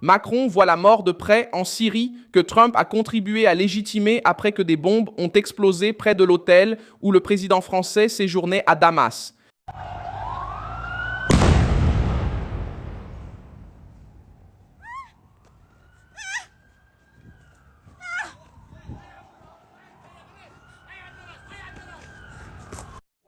Macron voit la mort de près en Syrie que Trump a contribué à légitimer après que des bombes ont explosé près de l'hôtel où le président français séjournait à Damas.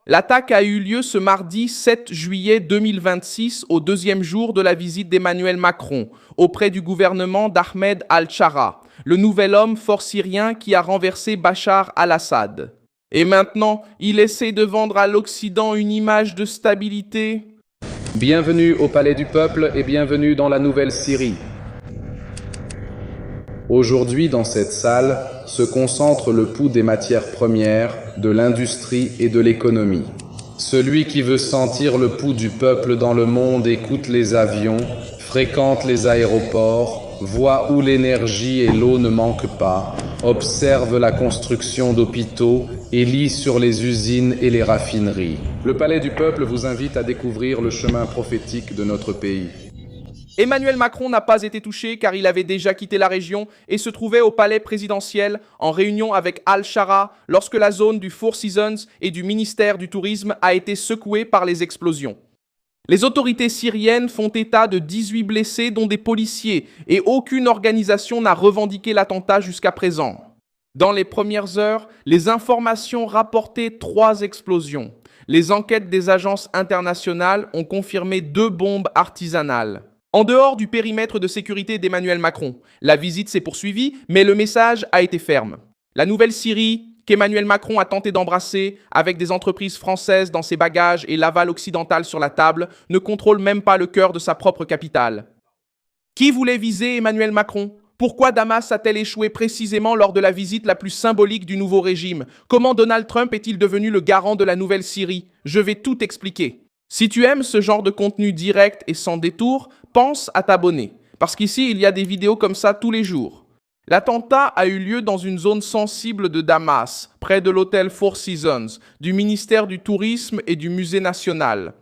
L'attaque a eu lieu ce mardi 7 juillet 2026, au deuxième jour de la visite d'Emmanuel Macron, auprès du gouvernement d'Ahmed al-Shara, le nouvel homme fort syrien qui a renversé Bachar al-Assad. Et maintenant, il essaie de vendre à l'Occident une image de stabilité. Bienvenue au Palais du Peuple et bienvenue dans la nouvelle Syrie. Aujourd'hui, dans cette salle, se concentre le pouls des matières premières, de l'industrie et de l'économie. Celui qui veut sentir le pouls du peuple dans le monde écoute les avions, fréquente les aéroports, voit où l'énergie et l'eau ne manquent pas, observe la construction d'hôpitaux et lit sur les usines et les raffineries. Le Palais du Peuple vous invite à découvrir le chemin prophétique de notre pays. Emmanuel Macron n'a pas été touché car il avait déjà quitté la région et se trouvait au palais présidentiel en réunion avec Al-Shara lorsque la zone du Four Seasons et du ministère du Tourisme a été secouée par les explosions. Les autorités syriennes font état de 18 blessés dont des policiers et aucune organisation n'a revendiqué l'attentat jusqu'à présent. Dans les premières heures, les informations rapportaient 3 explosions. Les enquêtes des agences internationales ont confirmé 2 bombes artisanales. En dehors du périmètre de sécurité d'Emmanuel Macron, la visite s'est poursuivie, mais le message a été ferme. La nouvelle Syrie, qu'Emmanuel Macron a tenté d'embrasser avec des entreprises françaises dans ses bagages et l'aval occidental sur la table, ne contrôle même pas le cœur de sa propre capitale. Qui voulait viser Emmanuel Macron ? Pourquoi Damas a-t-elle échoué précisément lors de la visite la plus symbolique du nouveau régime ? Comment Donald Trump est-il devenu le garant de la nouvelle Syrie ? Je vais tout expliquer. Si tu aimes ce genre de contenu direct et sans détour, pense à t'abonner, parce qu'ici, il y a des vidéos comme ça tous les jours. L'attentat a eu lieu dans une zone sensible de Damas, près de l'hôtel Four Seasons, du ministère du Tourisme et du Musée national.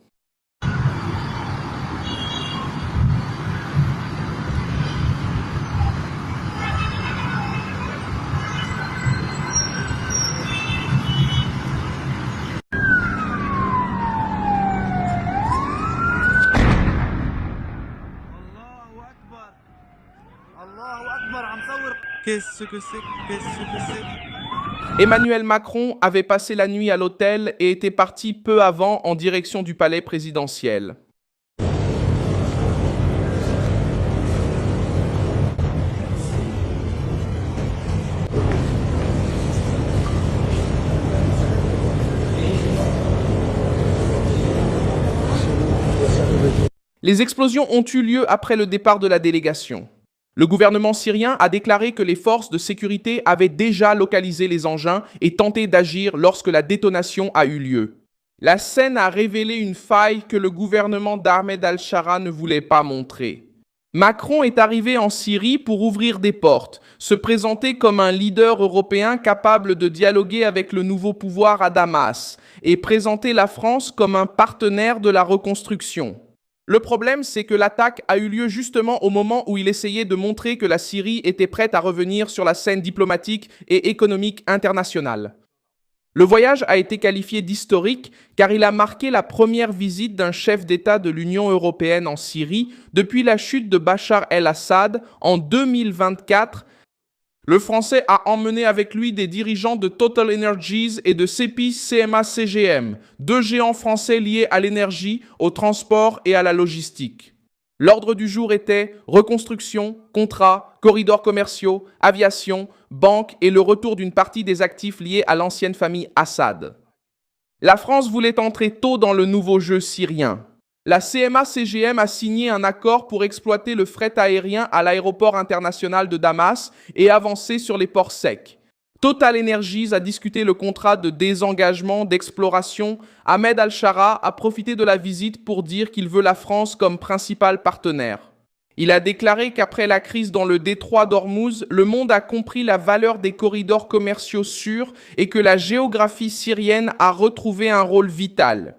Qu'est-ce que c'est? Emmanuel Macron avait passé la nuit à l'hôtel et était parti peu avant en direction du palais présidentiel. Les explosions ont eu lieu après le départ de la délégation. Le gouvernement syrien a déclaré que les forces de sécurité avaient déjà localisé les engins et tenté d'agir lorsque la détonation a eu lieu. La scène a révélé une faille que le gouvernement d'Ahmed al-Shara ne voulait pas montrer. Macron est arrivé en Syrie pour ouvrir des portes, se présenter comme un leader européen capable de dialoguer avec le nouveau pouvoir à Damas et présenter la France comme un partenaire de la reconstruction. Le problème, c'est que l'attaque a eu lieu justement au moment où il essayait de montrer que la Syrie était prête à revenir sur la scène diplomatique et économique internationale. Le voyage a été qualifié d'historique car il a marqué la première visite d'un chef d'État de l'Union européenne en Syrie depuis la chute de Bachar el-Assad en 2024. Le Français a emmené avec lui des dirigeants de Total Energies et de CEPI CMA CGM, 2 géants français liés à l'énergie, au transport et à la logistique. L'ordre du jour était reconstruction, contrats, corridors commerciaux, aviation, banque et le retour d'une partie des actifs liés à l'ancienne famille Assad. La France voulait entrer tôt dans le nouveau jeu syrien. La CMA-CGM a signé un accord pour exploiter le fret aérien à l'aéroport international de Damas et avancer sur les ports secs. Total Energies a discuté le contrat de désengagement d'exploration. Ahmed al-Shara a profité de la visite pour dire qu'il veut la France comme principal partenaire. Il a déclaré qu'après la crise dans le détroit d'Ormuz, le monde a compris la valeur des corridors commerciaux sûrs et que la géographie syrienne a retrouvé un rôle vital.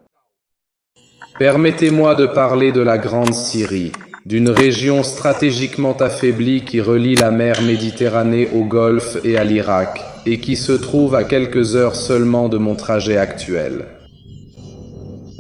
Permettez-moi de parler de la Grande Syrie. d'une région stratégiquement affaiblie qui relie la mer Méditerranée au Golfe et à l'Irak, et qui se trouve à quelques heures seulement de mon trajet actuel.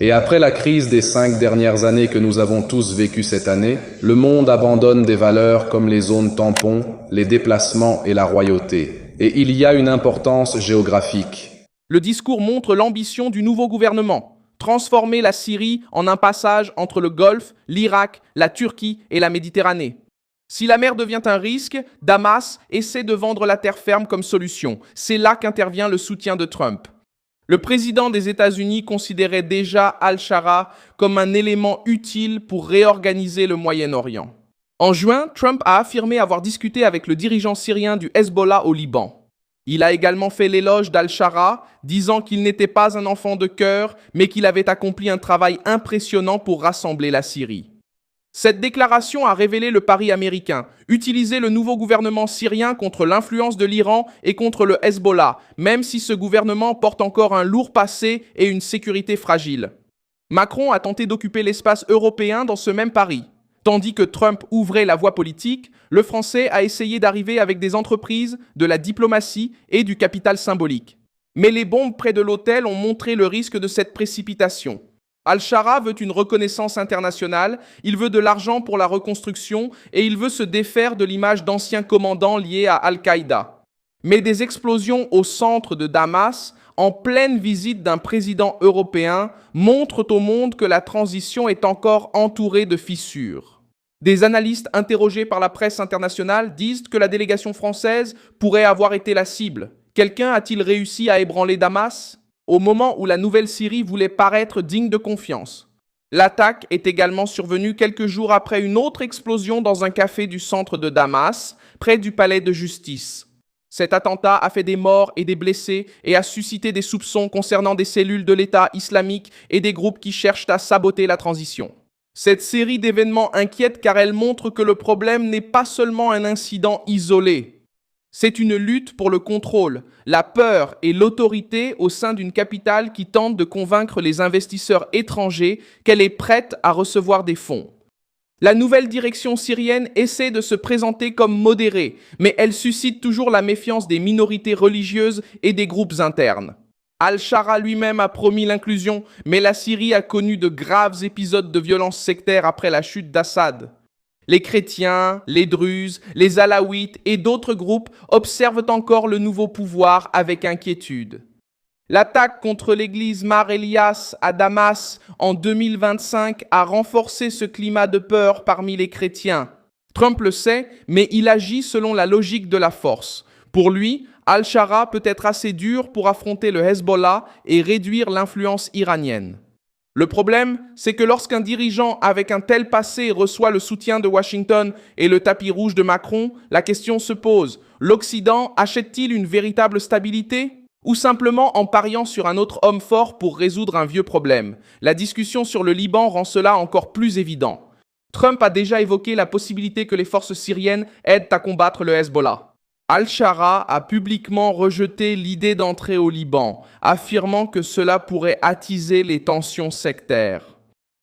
Et après la crise des 5 dernières années que nous avons tous vécues cette année, le monde abandonne des valeurs comme les zones tampons, les déplacements et la royauté. Et il y a une importance géographique. Le discours montre l'ambition du nouveau gouvernement: transformer la Syrie en un passage entre le Golfe, l'Irak, la Turquie et la Méditerranée. Si la mer devient un risque, Damas essaie de vendre la terre ferme comme solution. C'est là qu'intervient le soutien de Trump. Le président des États-Unis considérait déjà Al-Shara comme un élément utile pour réorganiser le Moyen-Orient. En juin, Trump a affirmé avoir discuté avec le dirigeant syrien du Hezbollah au Liban. Il a également fait l'éloge d'Al-Shara, disant qu'il n'était pas un enfant de cœur, mais qu'il avait accompli un travail impressionnant pour rassembler la Syrie. Cette déclaration a révélé le pari américain: utiliser le nouveau gouvernement syrien contre l'influence de l'Iran et contre le Hezbollah, même si ce gouvernement porte encore un lourd passé et une sécurité fragile. Macron a tenté d'occuper l'espace européen dans ce même pari. Tandis que Trump ouvrait la voie politique, le Français a essayé d'arriver avec des entreprises, de la diplomatie et du capital symbolique. Mais les bombes près de l'hôtel ont montré le risque de cette précipitation. Al-Shara veut une reconnaissance internationale, il veut de l'argent pour la reconstruction et il veut se défaire de l'image d'anciens commandants liés à Al-Qaïda. Mais des explosions au centre de Damas, en pleine visite d'un président européen, montrent au monde que la transition est encore entourée de fissures. Des analystes interrogés par la presse internationale disent que la délégation française pourrait avoir été la cible. Quelqu'un a-t-il réussi à ébranler Damas ? Au moment où la nouvelle Syrie voulait paraître digne de confiance. L'attaque est également survenue quelques jours après une autre explosion dans un café du centre de Damas, près du palais de justice. Cet attentat a fait des morts et des blessés et a suscité des soupçons concernant des cellules de l'État islamique et des groupes qui cherchent à saboter la transition. Cette série d'événements inquiète car elle montre que le problème n'est pas seulement un incident isolé. C'est une lutte pour le contrôle, la peur et l'autorité au sein d'une capitale qui tente de convaincre les investisseurs étrangers qu'elle est prête à recevoir des fonds. La nouvelle direction syrienne essaie de se présenter comme modérée, mais elle suscite toujours la méfiance des minorités religieuses et des groupes internes. Al-Shara lui-même a promis l'inclusion, mais la Syrie a connu de graves épisodes de violence sectaire après la chute d'Assad. Les chrétiens, les druzes, les alaouites et d'autres groupes observent encore le nouveau pouvoir avec inquiétude. L'attaque contre l'église Mar Elias à Damas en 2025 a renforcé ce climat de peur parmi les chrétiens. Trump le sait, mais il agit selon la logique de la force. Pour lui, Al-Shara peut être assez dur pour affronter le Hezbollah et réduire l'influence iranienne. Le problème, c'est que lorsqu'un dirigeant avec un tel passé reçoit le soutien de Washington et le tapis rouge de Macron, la question se pose: l'Occident achète-t-il une véritable stabilité ? Ou simplement en pariant sur un autre homme fort pour résoudre un vieux problème? La discussion sur le Liban rend cela encore plus évident. Trump a déjà évoqué la possibilité que les forces syriennes aident à combattre le Hezbollah. Al-Shara a publiquement rejeté l'idée d'entrer au Liban, affirmant que cela pourrait attiser les tensions sectaires.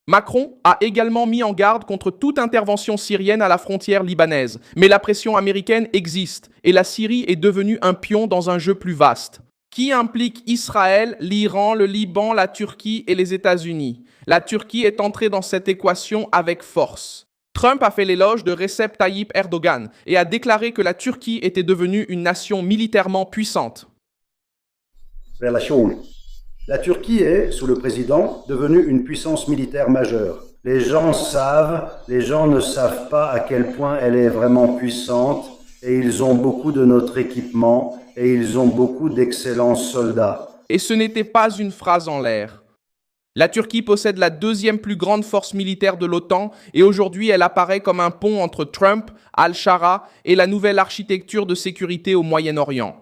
Macron a également mis en garde contre toute intervention syrienne à la frontière libanaise, mais la pression américaine existe et la Syrie est devenue un pion dans un jeu plus vaste, qui implique Israël, l'Iran, le Liban, la Turquie et les États-Unis. La Turquie est entrée dans cette équation avec force. Trump a fait l'éloge de Recep Tayyip Erdogan et a déclaré que la Turquie était devenue une nation militairement puissante. La Turquie est, sous le président, devenue une puissance militaire majeure. Les gens ne savent pas à quel point elle est vraiment puissante et ils ont beaucoup de notre équipement et ils ont beaucoup d'excellents soldats. Et ce n'était pas une phrase en l'air. La Turquie possède la deuxième plus grande force militaire de l'OTAN et aujourd'hui elle apparaît comme un pont entre Trump, Al-Shara et la nouvelle architecture de sécurité au Moyen-Orient.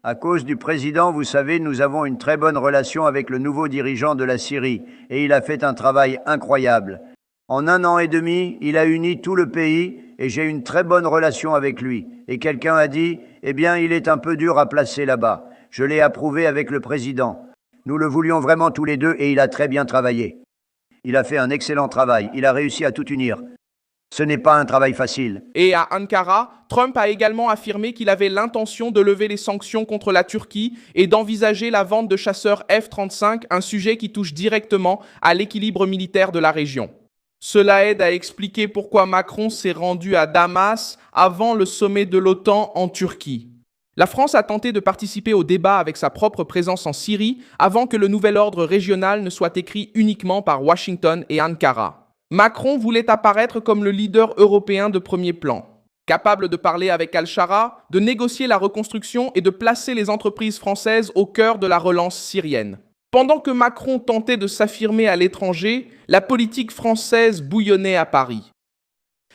À cause du président, vous savez, nous avons une très bonne relation avec le nouveau dirigeant de la Syrie et il a fait un travail incroyable. En 1 an et demi, il a uni tout le pays et j'ai une très bonne relation avec lui. Et quelqu'un a dit, eh bien, il est un peu dur à placer là-bas. Je l'ai approuvé avec le président. Nous le voulions vraiment tous les deux et il a très bien travaillé. Il a fait un excellent travail. Il a réussi à tout unir. Ce n'est pas un travail facile. Et à Ankara, Trump a également affirmé qu'il avait l'intention de lever les sanctions contre la Turquie et d'envisager la vente de chasseurs F-35, un sujet qui touche directement à l'équilibre militaire de la région. Cela aide à expliquer pourquoi Macron s'est rendu à Damas avant le sommet de l'OTAN en Turquie. La France a tenté de participer au débat avec sa propre présence en Syrie avant que le nouvel ordre régional ne soit écrit uniquement par Washington et Ankara. Macron voulait apparaître comme le leader européen de premier plan, capable de parler avec Al-Shara, de négocier la reconstruction et de placer les entreprises françaises au cœur de la relance syrienne. Pendant que Macron tentait de s'affirmer à l'étranger, la politique française bouillonnait à Paris.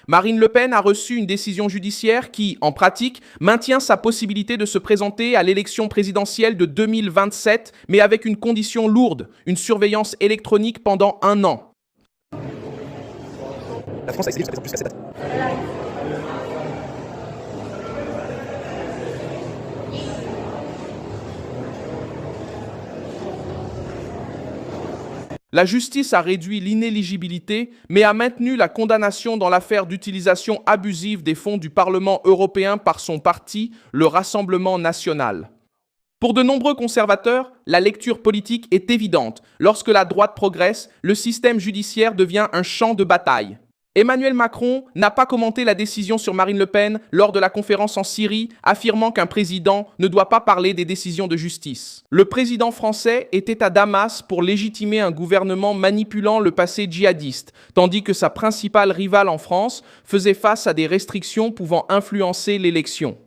Marine Le Pen a reçu une décision judiciaire qui, en pratique, maintient sa possibilité de se présenter à l'élection présidentielle de 2027, mais avec une condition lourde, une surveillance électronique pendant 1 an. La France a essayé de se présenter jusqu'à cette date. La justice a réduit l'inéligibilité, mais a maintenu la condamnation dans l'affaire d'utilisation abusive des fonds du Parlement européen par son parti, le Rassemblement national. Pour de nombreux conservateurs, la lecture politique est évidente. Lorsque la droite progresse, le système judiciaire devient un champ de bataille. Emmanuel Macron n'a pas commenté la décision sur Marine Le Pen lors de la conférence en Syrie, affirmant qu'un président ne doit pas parler des décisions de justice. Le président français était à Damas pour légitimer un gouvernement manipulant le passé djihadiste, tandis que sa principale rivale en France faisait face à des restrictions pouvant influencer l'élection.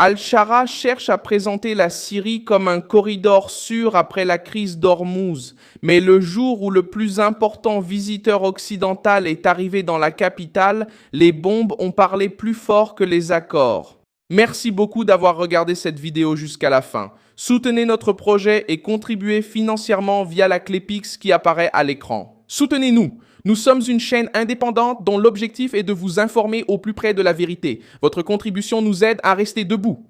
Al-Shara cherche à présenter la Syrie comme un corridor sûr après la crise d'Ormuz, mais le jour où le plus important visiteur occidental est arrivé dans la capitale, les bombes ont parlé plus fort que les accords. Merci beaucoup d'avoir regardé cette vidéo jusqu'à la fin. Soutenez notre projet et contribuez financièrement via la clé Pix qui apparaît à l'écran. Soutenez-nous! Nous sommes une chaîne indépendante dont l'objectif est de vous informer au plus près de la vérité. Votre contribution nous aide à rester debout.